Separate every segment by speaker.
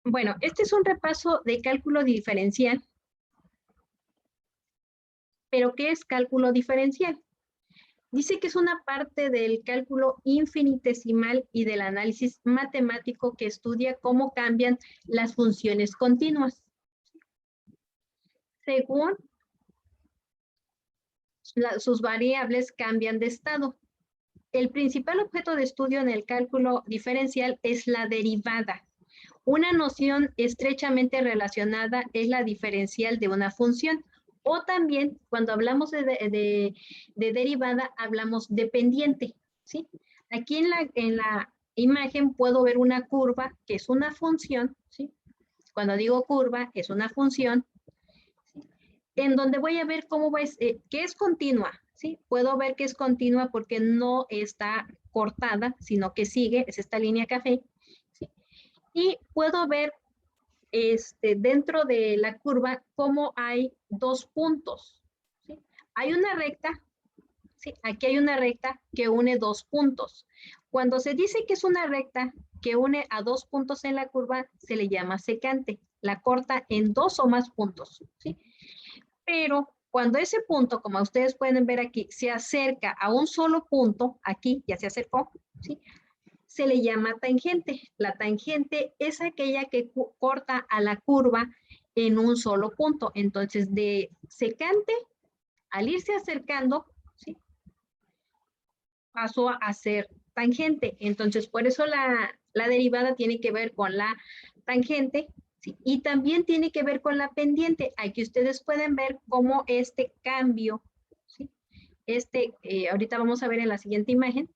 Speaker 1: Bueno, este es un repaso de cálculo diferencial. ¿Pero qué es cálculo diferencial? Dice que es una parte del cálculo infinitesimal y del análisis matemático que estudia cómo cambian las funciones continuas según sus variables cambian de estado. El principal objeto de estudio en el cálculo diferencial es la derivada. Una noción estrechamente relacionada es la diferencial de una función. O también, cuando hablamos de derivada, hablamos de pendiente, ¿sí? Aquí en la imagen puedo ver una curva, que es una función, ¿sí? Cuando digo curva, es una función, ¿sí? En donde voy a ver cómo ves, que es continua, ¿sí? Puedo ver que es continua porque no está cortada, sino que sigue, es esta línea café, ¿sí? Y puedo ver dentro de la curva cómo hay dos puntos, ¿sí? Hay una recta, ¿sí? Aquí hay una recta que une dos puntos. Cuando se dice que es una recta que une a dos puntos en la curva, se le llama secante. La corta en dos o más puntos, ¿sí? Pero cuando ese punto, como ustedes pueden ver aquí, se acerca a un solo punto, aquí ya se acercó, ¿sí? Se le llama tangente. La tangente es aquella que corta a la curva en un solo punto. Entonces, de secante, al irse acercando, ¿sí? Pasó a ser tangente. Entonces, por eso la derivada tiene que ver con la tangente, ¿sí? Y también tiene que ver con la pendiente. Aquí ustedes pueden ver cómo este cambio, ¿sí? Ahorita vamos a ver en la siguiente imagen.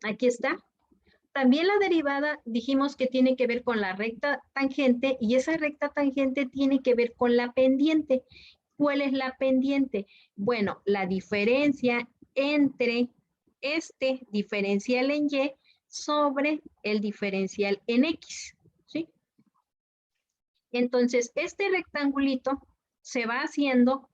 Speaker 1: Aquí está. También la derivada dijimos que tiene que ver con la recta tangente y esa recta tangente tiene que ver con la pendiente. ¿Cuál es la pendiente? Bueno, la diferencia entre este diferencial en Y sobre el diferencial en X, ¿sí? Entonces, este rectangulito se va haciendo,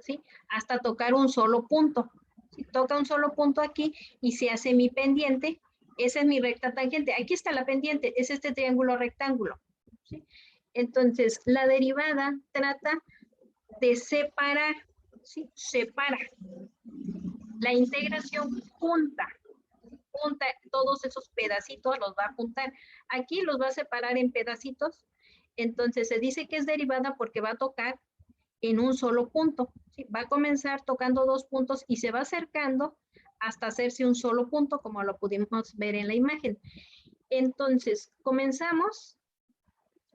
Speaker 1: ¿sí? Hasta tocar un solo punto. ¿Sí? Toca un solo punto aquí y se hace mi pendiente. Esa es mi recta tangente. Aquí está la pendiente, es este triángulo rectángulo, ¿sí? Entonces, la derivada trata de separar, ¿sí? Separa. La integración junta todos esos pedacitos, los va a juntar. Aquí los va a separar en pedacitos. Entonces, se dice que es derivada porque va a tocar en un solo punto, ¿sí? Va a comenzar tocando dos puntos y se va acercando hasta hacerse un solo punto, como lo pudimos ver en la imagen. Entonces, comenzamos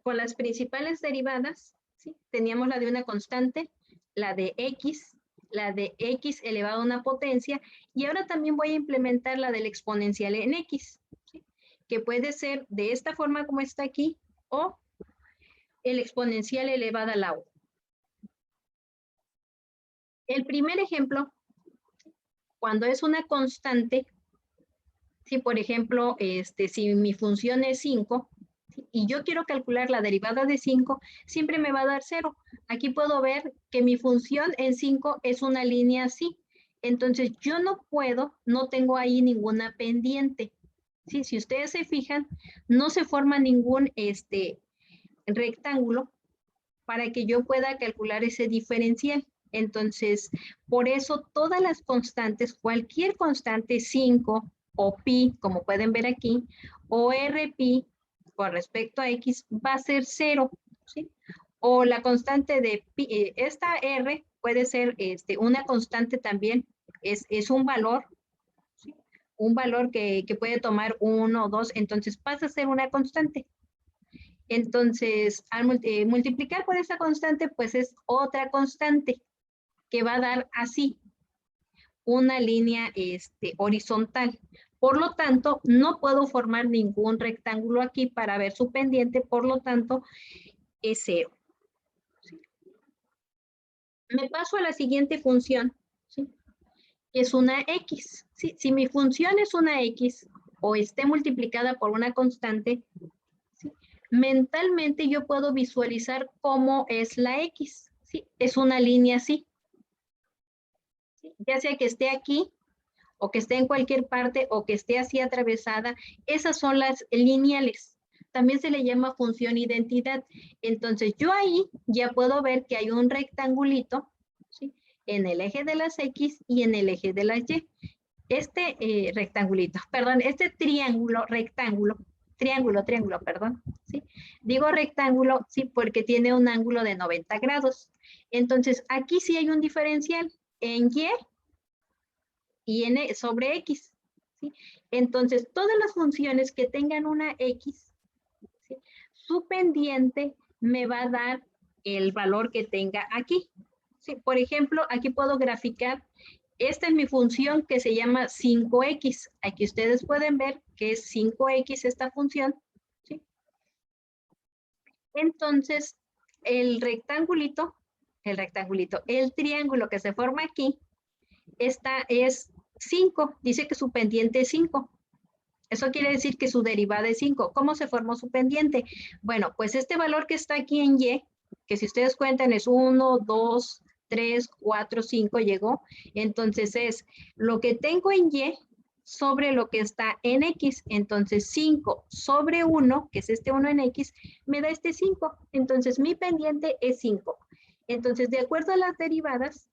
Speaker 1: con las principales derivadas, ¿sí? Teníamos la de una constante, la de x elevado a una potencia, y ahora también voy a implementar la del exponencial en x, ¿sí? Que puede ser de esta forma como está aquí, o el exponencial elevado a la u. El primer ejemplo, cuando es una constante, si por ejemplo, si mi función es 5, y yo quiero calcular la derivada de 5, siempre me va a dar 0. Aquí puedo ver que mi función en 5 es una línea así. Entonces yo no tengo ahí ninguna pendiente. ¿Sí? Si ustedes se fijan, no se forma ningún rectángulo para que yo pueda calcular ese diferencial. Entonces, por eso todas las constantes, cualquier constante 5 o pi, como pueden ver aquí, o r pi con respecto a x va a ser 0, ¿sí? O la constante de pi, esta r puede ser una constante también, es un valor, ¿sí? Un valor que puede tomar 1 o 2, entonces pasa a ser una constante. Entonces, al multiplicar por esa constante, pues es otra constante que va a dar así una línea horizontal. Por lo tanto, no puedo formar ningún rectángulo aquí para ver su pendiente, por lo tanto, es 0. ¿Sí? Me paso a la siguiente función, ¿sí? Es una x. ¿Sí? Si mi función es una x o esté multiplicada por una constante, ¿sí? Mentalmente yo puedo visualizar cómo es la x. ¿Sí? Es una línea así. ¿Sí? Ya sea que esté aquí, o que esté en cualquier parte, o que esté así atravesada, esas son las lineales. también se le llama función identidad. Entonces yo ahí ya puedo ver que hay un rectangulito, ¿sí?, en el eje de las X y en el eje de las Y. Este rectangulito, perdón, este triángulo, triángulo, perdón, ¿sí? Digo rectángulo, sí, porque tiene un ángulo de 90 grados. Entonces, aquí sí hay un diferencial en Y en sobre X, ¿sí? Entonces, todas las funciones que tengan una X, ¿sí?, su pendiente me va a dar el valor que tenga aquí. ¿Sí? Por ejemplo, aquí puedo graficar. Esta es mi función que se llama 5x. Aquí ustedes pueden ver que es 5x esta función, ¿sí? Entonces, el triángulo que se forma aquí, esta es 5. Dice que su pendiente es 5. Eso quiere decir que su derivada es 5. ¿Cómo se formó su pendiente? Bueno, pues este valor que está aquí en Y, que si ustedes cuentan es 1, 2, 3, 4, 5 llegó. Entonces es lo que tengo en Y sobre lo que está en X. Entonces 5 sobre 1, que es este 1 en X, me da este 5. Entonces mi pendiente es 5. Entonces, de acuerdo a las derivadas,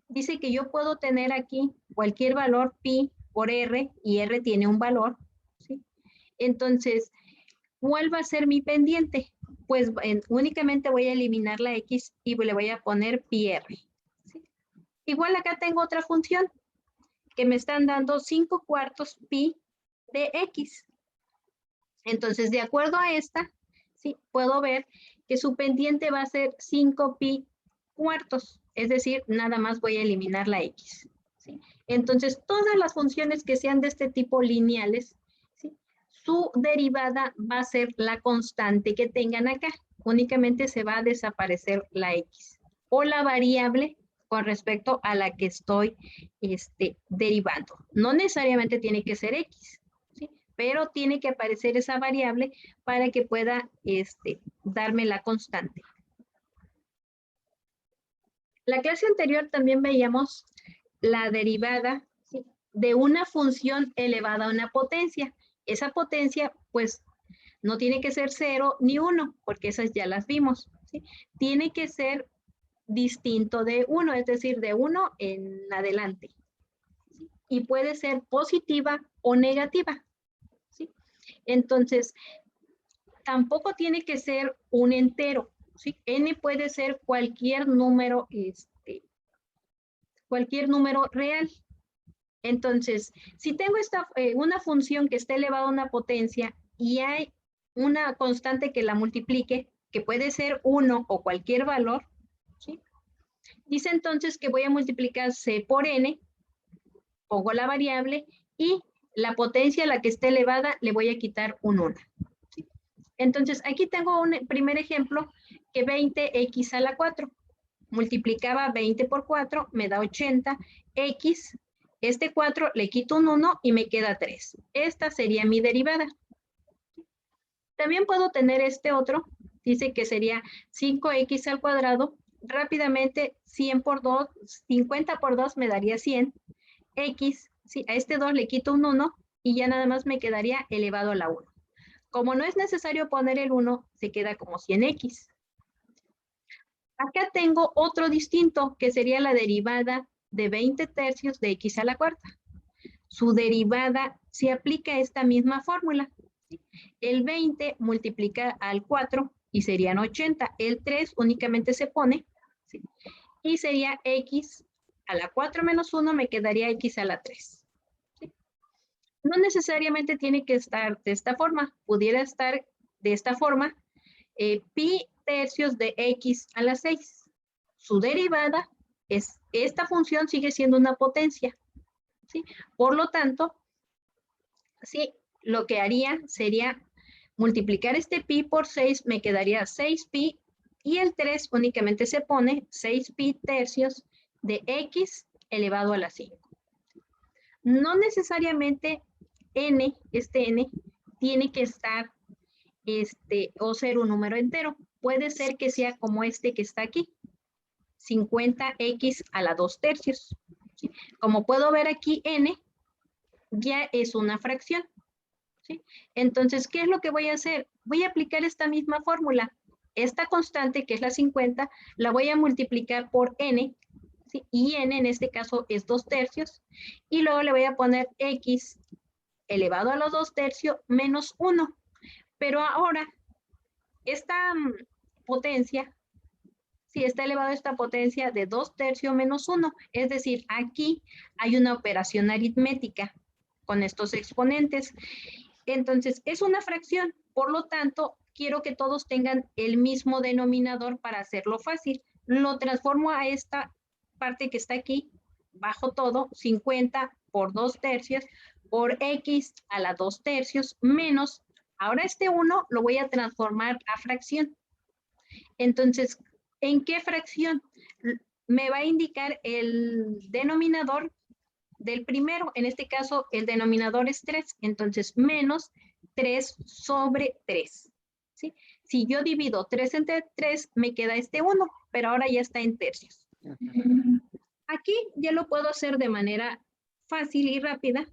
Speaker 1: dice que yo puedo tener aquí cualquier valor pi por R, y R tiene un valor, ¿sí? Entonces, ¿cuál va a ser mi pendiente? Pues únicamente voy a eliminar la X y le voy a poner pi R, ¿sí? Igual acá tengo otra función que me están dando 5 cuartos pi de X. Entonces, de acuerdo a esta, ¿sí?, puedo ver que su pendiente va a ser 5 pi cuartos. Es decir, nada más voy a eliminar la X, ¿sí? Entonces, todas las funciones que sean de este tipo lineales, ¿sí?, su derivada va a ser la constante que tengan acá. Únicamente se va a desaparecer la X o la variable con respecto a la que estoy derivando. No necesariamente tiene que ser X, ¿sí?, pero tiene que aparecer esa variable para que pueda darme la constante. La clase anterior también veíamos la derivada, ¿sí?, de una función elevada a una potencia. Esa potencia, pues, no tiene que ser 0 ni 1, porque esas ya las vimos, ¿sí? Tiene que ser distinto de 1, es decir, de 1 en adelante, ¿sí? Y puede ser positiva o negativa, ¿sí? Entonces, tampoco tiene que ser un entero, ¿sí? N puede ser cualquier número real. Entonces, si tengo una función que está elevada a una potencia y hay una constante que la multiplique, que puede ser 1 o cualquier valor, ¿sí?, dice entonces que voy a multiplicar C por N, pongo la variable y la potencia a la que esté elevada le voy a quitar un 1. ¿Sí? Entonces, aquí tengo un primer ejemplo, que 20x a la 4. Multiplicaba 20 por 4, me da 80. X, este 4 le quito un 1 y me queda 3. Esta sería mi derivada. También puedo tener este otro, dice que sería 5x al cuadrado. Rápidamente, 100 por 2, 50 por 2 me daría 100. X, sí, a este 2 le quito un 1 y ya nada más me quedaría elevado a la 1. Como no es necesario poner el 1, se queda como 100x. Acá tengo otro distinto, que sería la derivada de 20 tercios de x a la cuarta. Su derivada se aplica a esta misma fórmula. El 20 multiplica al 4 y serían 80. El 3 únicamente se pone, ¿sí?, y sería x a la 4 menos 1, me quedaría x a la 3. ¿Sí? No necesariamente tiene que estar de esta forma. Pudiera estar de esta forma, pi tercios de x a la 6. Su derivada es, esta función sigue siendo una potencia, ¿sí? Por lo tanto, sí, lo que haría sería multiplicar este pi por 6, me quedaría 6pi, y el 3 únicamente se pone 6pi tercios de x elevado a la 5. No necesariamente n, n, tiene que estar o ser un número entero. Puede ser que sea como este que está aquí, 50x a la 2 tercios. ¿Sí? Como puedo ver aquí, n ya es una fracción. ¿sí? Entonces, ¿qué es lo que voy a hacer? Voy a aplicar esta misma fórmula. Esta constante, que es la 50, la voy a multiplicar por n, ¿sí? Y n en este caso es 2/3, y luego le voy a poner x elevado a los 2/3 menos 1. Pero ahora, esta potencia, si está elevado a esta potencia de 2/3 menos 1, es decir, aquí hay una operación aritmética con estos exponentes. Entonces, es una fracción, por lo tanto, quiero que todos tengan el mismo denominador para hacerlo fácil. Lo transformo a esta parte que está aquí, bajo todo, 50 por 2/3 por x a la 2/3 menos, ahora este 1 lo voy a transformar a fracción. Entonces, ¿en qué fracción? Me va a indicar el denominador del primero. En este caso, el denominador es 3. Entonces, menos 3/3. ¿Sí? Si yo divido 3 entre 3, me queda este 1, pero ahora ya está en tercios. Aquí ya lo puedo hacer de manera fácil y rápida.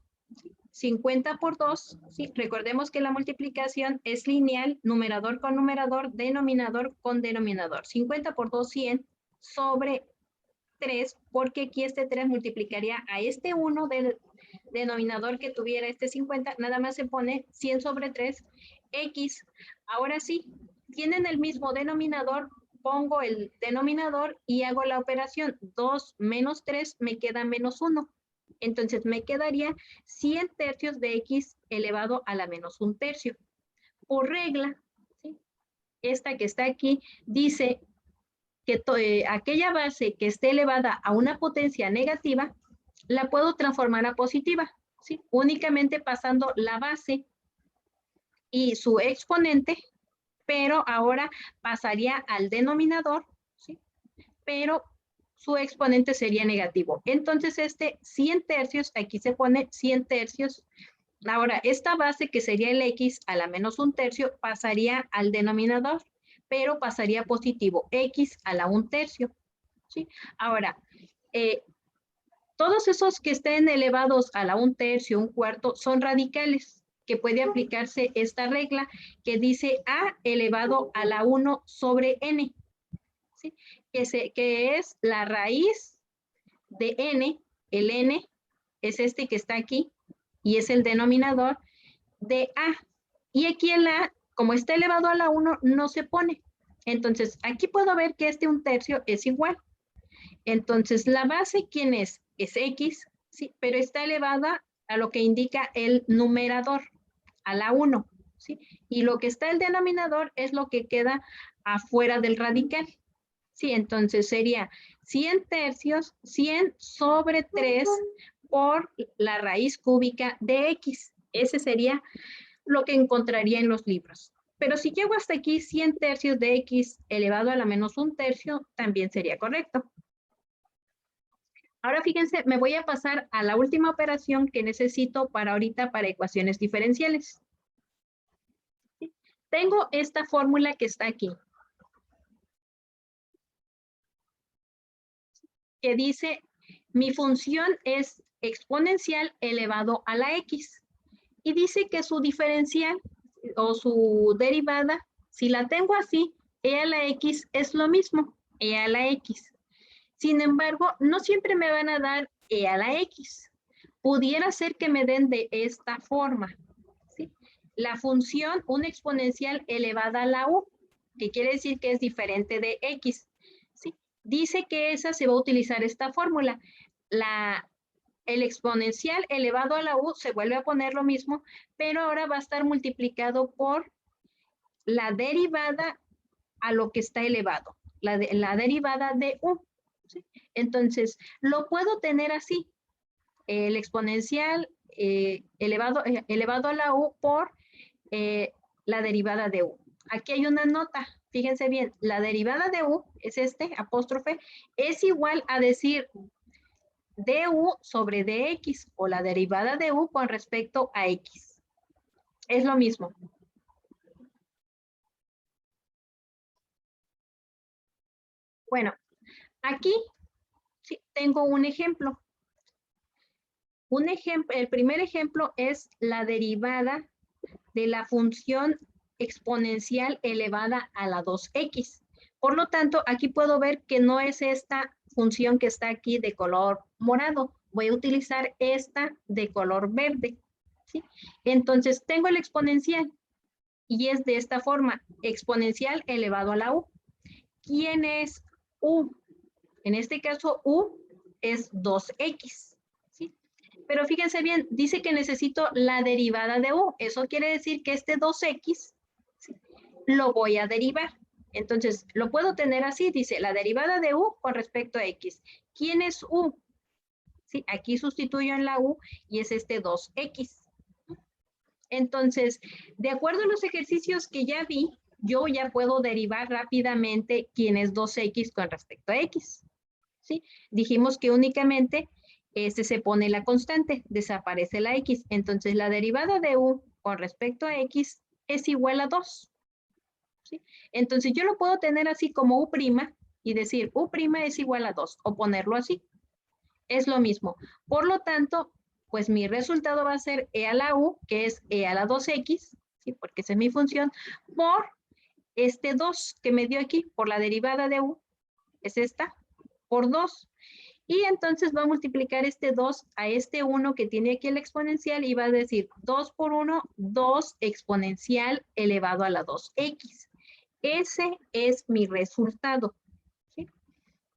Speaker 1: 50 por 2, ¿sí? Recordemos que la multiplicación es lineal, numerador con numerador, denominador con denominador. 50 por 2, 100 sobre 3, porque aquí este 3 multiplicaría a este 1 del denominador que tuviera este 50, nada más se pone 100 sobre 3, x. Ahora sí, tienen el mismo denominador, pongo el denominador y hago la operación. 2 menos 3 me queda menos 1. Entonces me quedaría 100/3 de x elevado a la menos 1/3. Por regla, ¿sí? Esta que está aquí dice que aquella base que esté elevada a una potencia negativa, la puedo transformar a positiva, ¿sí? Únicamente pasando la base y su exponente, pero ahora pasaría al denominador, ¿sí? Pero su exponente sería negativo. Entonces, este 100/3, aquí se pone 100/3. Ahora, esta base que sería el x a la menos 1/3 pasaría al denominador, pero pasaría positivo, x a la 1/3. ¿Sí? Ahora, todos esos que estén elevados a la 1/3, 1/4, son radicales, que puede aplicarse esta regla que dice a elevado a la 1 sobre n, ¿sí? Que es la raíz de n, el n es este que está aquí, y es el denominador de a. Y aquí el a, como está elevado a la 1, no se pone. Entonces, aquí puedo ver que este 1/3 es igual. Entonces, la base, ¿quién es? Es x, ¿sí? Pero está elevada a lo que indica el numerador, a la 1, ¿sí? Y lo que está el denominador es lo que queda afuera del radical. Sí, entonces sería 100/3, 100 sobre 3 por la raíz cúbica de x. Ese sería lo que encontraría en los libros. Pero si llego hasta aquí, 100/3 de x elevado a la menos 1/3 también sería correcto. Ahora fíjense, me voy a pasar a la última operación que necesito para ahorita para ecuaciones diferenciales. Tengo esta fórmula que está aquí, que dice, mi función es exponencial elevado a la x. Y dice que su diferencial o su derivada, si la tengo así, e a la x es lo mismo, e a la x. Sin embargo, no siempre me van a dar e a la x. Pudiera ser que me den de esta forma, ¿sí? La función, una exponencial elevada a la u, que quiere decir que es diferente de x, ¿sí? Dice que esa se va a utilizar esta fórmula. El exponencial elevado a la u se vuelve a poner lo mismo, pero ahora va a estar multiplicado por la derivada a lo que está elevado, la derivada de u, ¿sí? Entonces, lo puedo tener así, el exponencial elevado a la u por la derivada de u. Aquí hay una nota, fíjense bien, la derivada de u, es este apóstrofe, es igual a decir du sobre dx, o la derivada de u con respecto a x. Es lo mismo. Bueno, aquí sí, tengo un ejemplo. El primer ejemplo es la derivada de la función exponencial elevada a la 2x. Por lo tanto, aquí puedo ver que no es esta función que está aquí de color morado. Voy a utilizar esta de color verde, ¿sí? Entonces, tengo el exponencial y es de esta forma, exponencial elevado a la u. ¿Quién es u? En este caso, u es 2x, ¿sí? Pero fíjense bien, dice que necesito la derivada de u. Eso quiere decir que este 2x, ¿sí?, lo voy a derivar. Entonces, lo puedo tener así, dice la derivada de u con respecto a x. ¿Quién es u? ¿Sí? Aquí sustituyo en la u y es este 2x. Entonces, de acuerdo a los ejercicios que ya vi, yo ya puedo derivar rápidamente quién es 2x con respecto a x. ¿Sí? Dijimos que únicamente se pone la constante, desaparece la x. Entonces, la derivada de u con respecto a x es igual a 2. ¿Sí? Entonces, yo lo puedo tener así como u' y decir u' es igual a 2 o ponerlo así. Es lo mismo. Por lo tanto, pues mi resultado va a ser e a la u, que es e a la 2x, ¿sí?, porque esa es mi función, por este 2 que me dio aquí, por la derivada de u, es esta, por 2. Y entonces va a multiplicar este 2 a este 1 que tiene aquí el exponencial y va a decir 2 por 1, 2 exponencial elevado a la 2x. Ese es mi resultado, ¿sí?,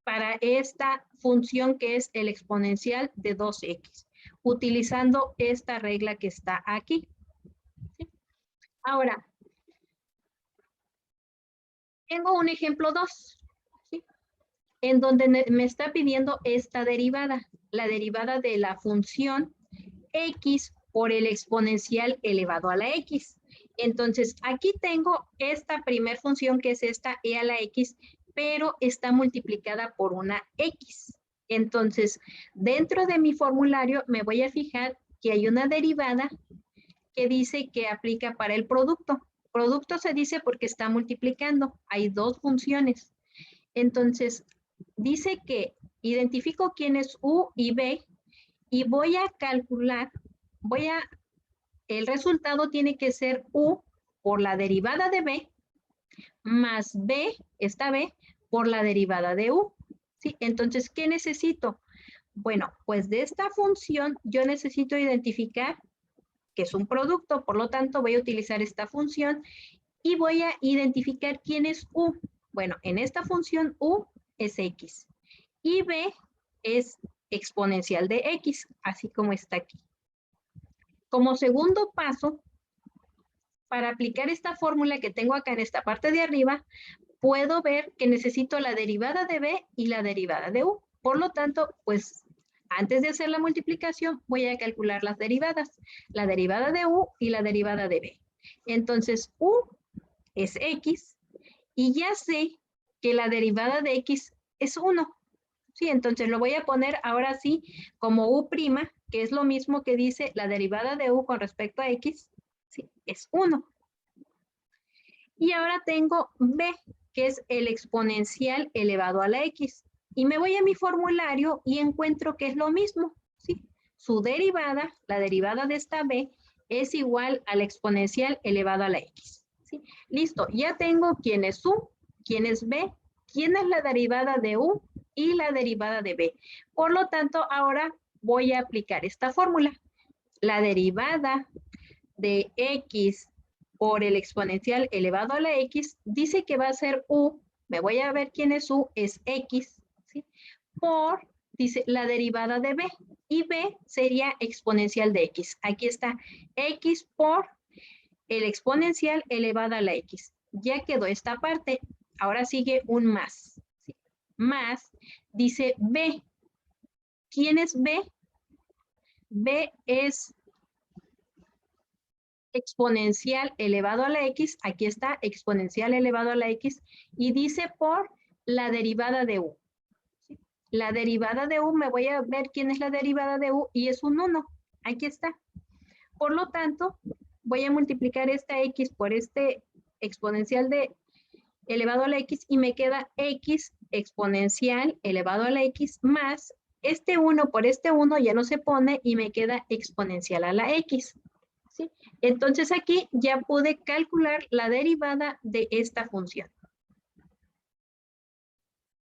Speaker 1: para esta función que es el exponencial de 2x, utilizando esta regla que está aquí, ¿sí? Ahora, tengo un ejemplo 2, ¿sí?, en donde me está pidiendo esta derivada, la derivada de la función x por el exponencial elevado a la x. Entonces, aquí tengo esta primer función que es esta e a la x, pero está multiplicada por una x. Entonces, dentro de mi formulario me voy a fijar que hay una derivada que dice que aplica para el producto. Producto se dice porque está multiplicando. Hay dos funciones. Entonces, dice que identifico quién es u y b y voy a calcular, el resultado tiene que ser u por la derivada de b más b, esta b, por la derivada de u. ¿Sí? Entonces, ¿qué necesito? Bueno, pues de esta función yo necesito identificar que es un producto, por lo tanto voy a utilizar esta función y voy a identificar quién es u. Bueno, en esta función u es x y b es exponencial de x, así como está aquí. Como segundo paso, para aplicar esta fórmula que tengo acá en esta parte de arriba, puedo ver que necesito la derivada de b y la derivada de u. Por lo tanto, pues antes de hacer la multiplicación, voy a calcular las derivadas, la derivada de u y la derivada de b. Entonces, u es x y ya sé que la derivada de x es 1. Sí, entonces lo voy a poner ahora sí como u', que es lo mismo que dice la derivada de u con respecto a x, ¿sí?, es 1. Y ahora tengo b, que es el exponencial elevado a la x. Y me voy a mi formulario y encuentro que es lo mismo, ¿sí? Su derivada, la derivada de esta b, es igual al exponencial elevado a la x, ¿sí? Listo, ya tengo quién es u, quién es b, quién es la derivada de u y la derivada de b. Por lo tanto, ahora voy a aplicar esta fórmula. La derivada de x por el exponencial elevado a la x dice que va a ser u, me voy a ver quién es u, es x, ¿sí?, por, dice, la derivada de b, y b sería exponencial de x. Aquí está, x por el exponencial elevado a la x. Ya quedó esta parte. Ahora sigue un más, ¿sí?, más, dice b. ¿Quién es b? b es exponencial elevado a la x, aquí está, exponencial elevado a la x, y dice por la derivada de u. ¿Sí? La derivada de u, me voy a ver quién es la derivada de u, y es un 1, aquí está. Por lo tanto, voy a multiplicar esta x por este exponencial de elevado a la x, y me queda x exponencial elevado a la x más este 1 por este 1 ya no se pone, y me queda exponencial a la x. ¿sí? Entonces aquí ya pude calcular la derivada de esta función.